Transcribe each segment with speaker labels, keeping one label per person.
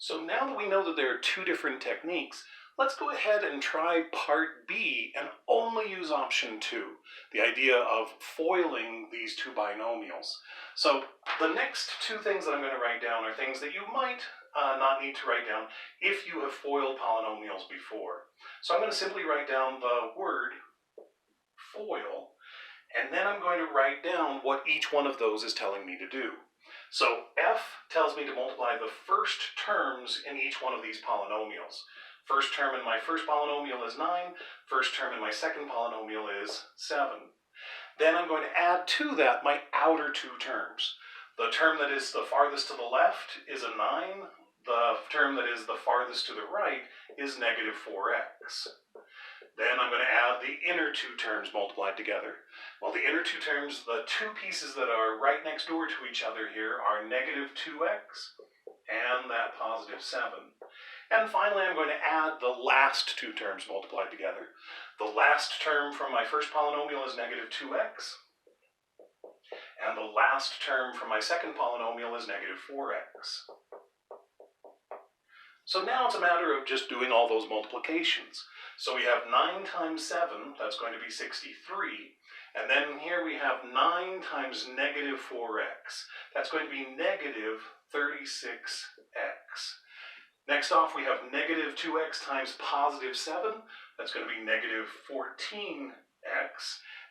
Speaker 1: So now that we know that there are two different techniques, let's go ahead and try part B and only use option 2, the idea of foiling these two binomials. So the next two things that I'm going to write down are things that you might not need to write down if you have foiled polynomials before. So I'm going to simply write down the word foil, and then I'm going to write down what each one of those is telling me to do. So f tells me to multiply the first terms in each one of these polynomials. First term in my first polynomial is 9. First term in my second polynomial is 7. Then I'm going to add to that my outer two terms. The term that is the farthest to the left is a 9. The term that is the farthest to the right is negative 4x. Then I'm going to add the inner two terms multiplied together. Well, the inner two terms, the two pieces that are right next door to each other here, are negative 2x and that positive 7. And finally, I'm going to add the last two terms multiplied together. The last term from my first polynomial is negative 2x, and the last term from my second polynomial is negative 4x. So now it's a matter of just doing all those multiplications. So we have 9 times 7, that's going to be 63. And then here we have 9 times negative 4x. That's going to be negative 36x. Next off, we have negative 2x times positive 7. That's going to be negative 14x.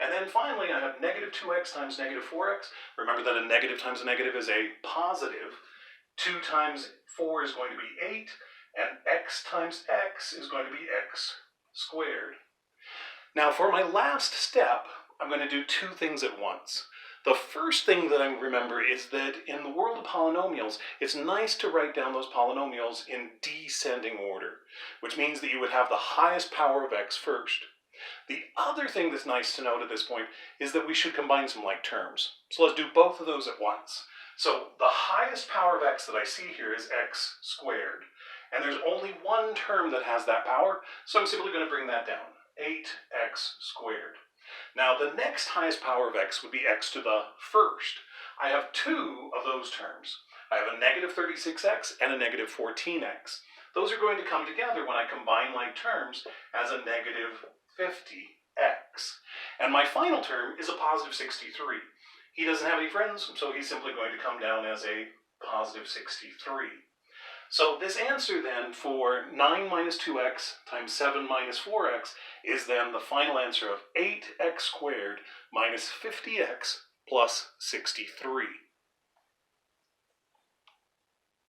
Speaker 1: And then finally, I have negative 2x times negative 4x. Remember that a negative times a negative is a positive. 2 times 4 is going to be 8. And x times x is going to be x squared. Now for my last step, I'm going to do two things at once. The first thing that I remember is that in the world of polynomials, it's nice to write down those polynomials in descending order, which means that you would have the highest power of x first. The other thing that's nice to note at this point is that we should combine some like terms. So let's do both of those at once. So the highest power of x that I see here is x squared. And there's only one term that has that power, so I'm simply going to bring that down, 8x squared. Now the next highest power of x would be x to the first. I have two of those terms. I have a negative 36x and a negative 14x. Those are going to come together when I combine like terms as a negative 50x. And my final term is a positive 63. He doesn't have any friends, so he's simply going to come down as a positive 63. So this answer then for 9 minus 2x times 7 minus 4x is then the final answer of 8x squared minus 50x plus 63.